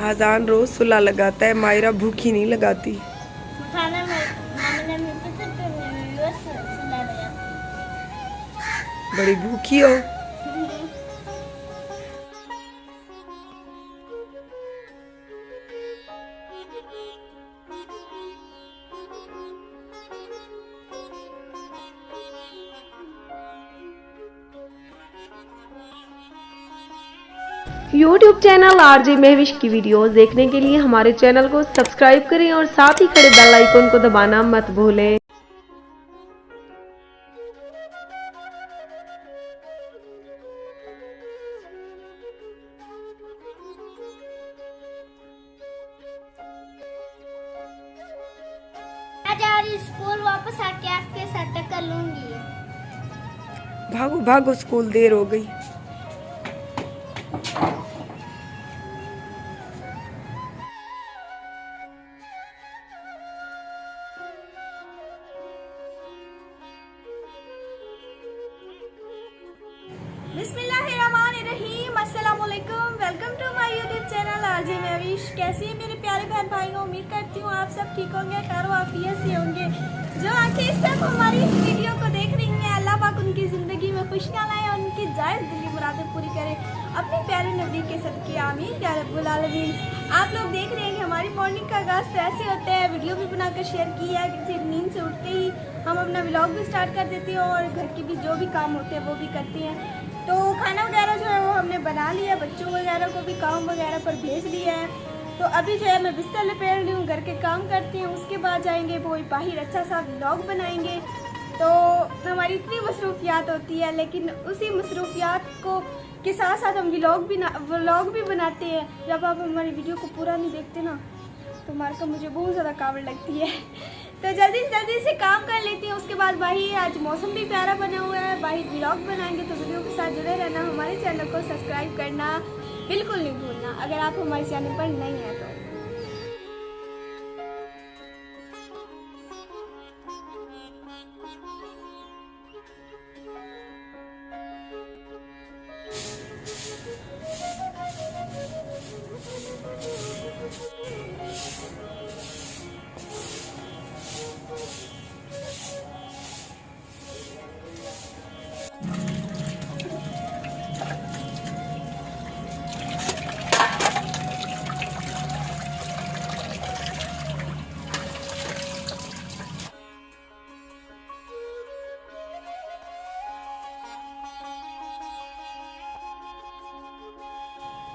आजान रोज सुला लगाता है, मायरा भूखी नहीं लगाती। खाना में रोज सुला लगाती। बड़ी भूखी हो। YouTube चैनल आरजे महविश की वीडियोस देखने के लिए हमारे चैनल को सब्सक्राइब करें और साथ ही खड़े बेल आइकन को दबाना मत भूलें। आज स्कूल वापस आके आपके साथ टक्कर लूंगी। भागो भागो, स्कूल देर हो गई। बिस्मिल्लाहिर्रहमानिर्रहीम, अस्सलाम वालेकुम। Welcome to my YouTube channel RJ Mahvish. कैसी है मेरे प्यारे बहन भाई? उम्मीद करती हूँ आप सब ठीक होंगे, खैर वाफियत से होंगे। जो आके इस टाइम हमारी इस वीडियो को देख रही हैं, अल्लाह पाक उनकी ज़िंदगी में खुशहाल लाए और उनकी जायज़ दिली मुरादें पूरी करे अपने प्यारे नबी के सदके, आमीन या रब्बुल आलमीन। आप लोग देख रहे हैं कि हमारी मॉर्निंग का आगाज़ तो ऐसे होता है, वीडियो भी बनाकर शेयर की है कि फिर नींद से उठते ही हम अपना व्लॉग भी स्टार्ट कर देते हैं और घर के भी जो भी काम होते हैं वो भी करते हैं। तो खाना वगैरह जो है वो हमने बना लिया, बच्चों वगैरह को भी काम वगैरह पर भेज लिया है। तो अभी जो है मैं बिस्तर लपेट रही हूँ, घर के काम करती हूँ, उसके बाद जाएंगे वो बाहर अच्छा सा व्लॉग बनाएंगे। तो हमारी इतनी मसरूफियात होती है, लेकिन उसी मसरूफियात को के साथ साथ हम व्लॉग भी बनाते हैं। जब आप हमारी वीडियो को पूरा नहीं देखते ना तो हमारे को मुझे बहुत ज़्यादा कावड़ लगती है। तो जल्दी से काम कर लेती हूँ। उसके बाद बाहर आज मौसम भी प्यारा बना हुआ है, बाहर व्लॉग बनाएंगे। तो वीडियो के साथ जुड़े रहना, हमारे चैनल को सब्सक्राइब करना बिल्कुल नहीं भूलना अगर आप हमारे चैनल पर नहीं हैं तो।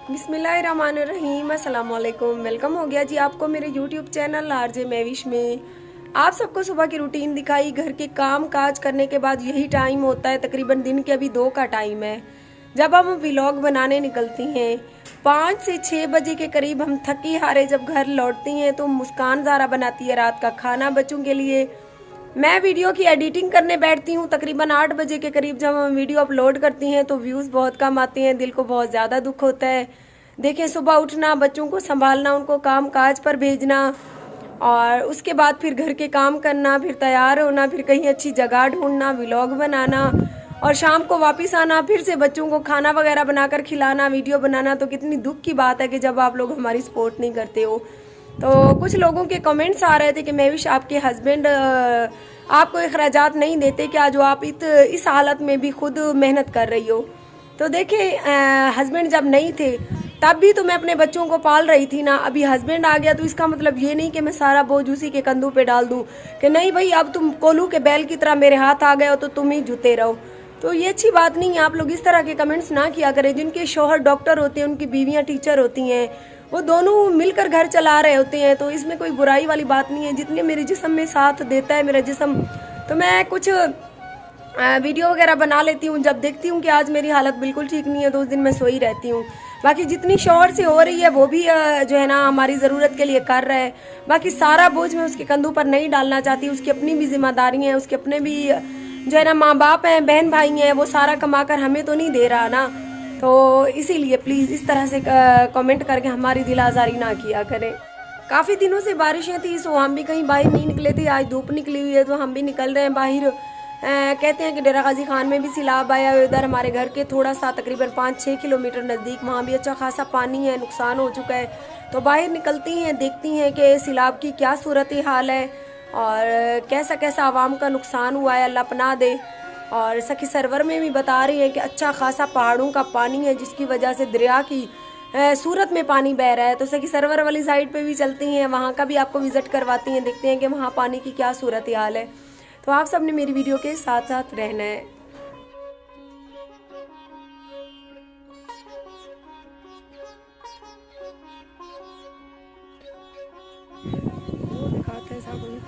बिस्मिल्लाहिर्रहमानिर्रहीम, अस्सलाम वालेकुम। वेलकम हो गया जी आपको मेरे YouTube चैनल आरजे महविश में। आप सबको सुबह की रूटीन दिखाई। घर के काम काज करने के बाद यही टाइम होता है, तकरीबन दिन के अभी 2 का टाइम है जब हम व्लॉग बनाने निकलती हैं। 5 से 6 बजे के करीब हम थकी हारे जब घर लौटती हैं तो मुस्कान ज़ारा बनाती है रात का खाना बच्चों के लिए। मैं वीडियो की एडिटिंग करने बैठती हूँ तकरीबन 8 बजे के करीब। जब हम वीडियो अपलोड करती हैं तो व्यूज़ बहुत कम आते हैं, दिल को बहुत ज़्यादा दुख होता है। देखें, सुबह उठना, बच्चों को संभालना, उनको काम काज पर भेजना और उसके बाद फिर घर के काम करना, फिर तैयार होना, फिर कहीं अच्छी जगह ढूंढना, व्लॉग बनाना और शाम को वापस आना, फिर से बच्चों को खाना वगैरह बनाकर खिलाना, वीडियो बनाना। तो कितनी दुख की बात है कि जब आप लोग हमारी सपोर्ट नहीं करते हो। तो कुछ लोगों के कमेंट्स आ रहे थे कि महविश आपके हस्बैंड आपको अखराजात नहीं देते क्या, जो आप इस हालत में भी खुद मेहनत कर रही हो। तो देखिए, हस्बैंड जब नहीं थे तब भी तो मैं अपने बच्चों को पाल रही थी ना। अभी हस्बैंड आ गया तो इसका मतलब ये नहीं कि मैं सारा बोझ उसी के कंधों पे डाल दूं कि नहीं भाई अब तुम कोलू के बैल की तरह मेरे हाथ आ गए हो तो तुम ही जुते रहो। तो ये अच्छी बात नहीं है। आप लोग इस तरह के कमेंट्स ना किया करें। जिनके शौहर डॉक्टर होते हैं, उनकी बीवियां टीचर होती हैं, वो दोनों मिलकर घर चला रहे होते हैं, तो इसमें कोई बुराई वाली बात नहीं है। जितने मेरे जिस्म में साथ देता है मेरा जिस्म, तो मैं कुछ वीडियो वगैरह बना लेती हूँ। जब देखती हूँ कि आज मेरी हालत बिल्कुल ठीक नहीं है तो उस दिन मैं सोई रहती हूँ। बाकी जितनी शौहर से हो रही है वो भी जो है ना हमारी ज़रूरत के लिए कर रहा है। बाकी सारा बोझ मैं उसके कंधों पर नहीं डालना चाहती। उसकी अपनी भी जिम्मेदारी है, उसके अपने भी जो है ना माँ बाप हैं, बहन भाई हैं, वो सारा कमा कर हमें तो नहीं दे रहा ना। तो इसीलिए प्लीज़ इस तरह से कमेंट करके हमारी दिल आज़ारी ना किया करें। काफ़ी दिनों से बारिशें थी, सो हम भी कहीं बाहर नहीं निकले थे। आज धूप निकली हुई है तो हम भी निकल रहे हैं बाहर। कहते हैं कि डेरा गाजी खान में भी सैलाब आया है। उधर हमारे घर के थोड़ा सा तकरीबन 5-6 किलोमीटर नज़दीक वहाँ भी अच्छा खासा पानी है, नुकसान हो चुका है। तो बाहर निकलती हैं, देखती हैं कि सैलाब की क्या सूरत हाल है और कैसा कैसा आवाम का नुकसान हुआ है, अल्लाह पनाह दे। और सखी सरवर में भी बता रही हैं कि अच्छा खासा पहाड़ों का पानी है जिसकी वजह से दरिया की सूरत में पानी बह रहा है। तो सखी सरवर वाली साइड पे भी चलती हैं, वहाँ का भी आपको विज़िट करवाती हैं, देखते हैं कि वहाँ पानी की क्या सूरत हाल है। तो आप सब ने मेरी वीडियो के साथ साथ रहना है। दिखाते हैं साबुन।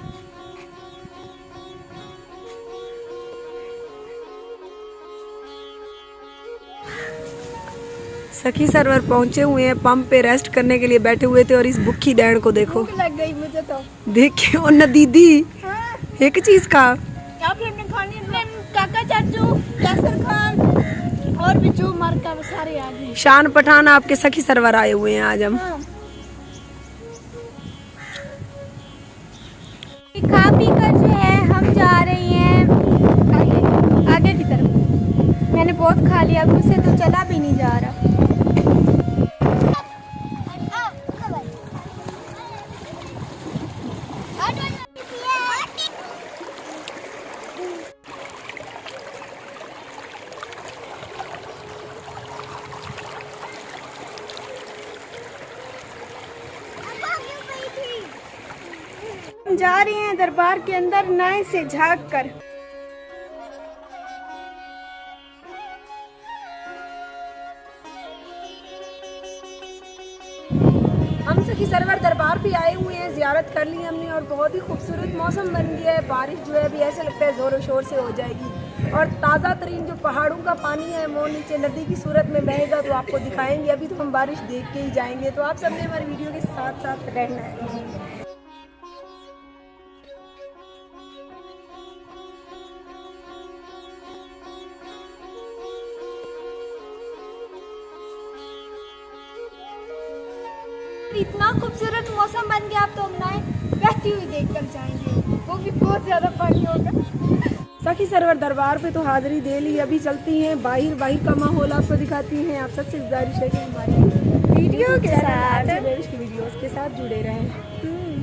सखी सरवर पहुंचे हुए हैं, पंप पे रेस्ट करने के लिए बैठे हुए थे और इस भुक्खी डैन को देखो, लग गई मुझे तो। देखिए और न दीदी एक चीज का काका चाचू कैसर खान और भी जो मर का सारे आ गए। शान पठान आपके सखी सरवर आए हुए हैं आज हम। खा पी कर जो है हम जा रहे हैं आगे की तरफ। मैंने बहुत खा लिया, मुझसे तो चला भी नहीं जा रहा। हम जा रहे हैं दरबार के अंदर नाव से झांक कर। हम सखी सरवर दरबार भी आए हुए हैं, जियारत कर ली हमने और बहुत ही खूबसूरत मौसम बन गया है। बारिश जो है अभी ऐसे लगता है ज़ोरों शोर से हो जाएगी और ताज़ा तरीन जो पहाड़ों का पानी है वो नीचे नदी की सूरत में बहेगा, तो आपको दिखाएंगे। अभी तो हम बारिश देख के ही जाएंगे, तो आप सबने हमारी वीडियो के साथ साथ रहना है। इतना खूबसूरत मौसम बन गया, अब तो हम नाव बहती हुई देख कर जाएंगे, वो भी बहुत ज्यादा पानी होगा। सखी सरवर दरबार पे तो हाजिरी दे ली, अभी चलती हैं बाहर का माहौल आपको दिखाती हैं। आप सबसे गुजारिश है कि हमारी वीडियो के साथ की वीडियोस के साथ जुड़े रहें।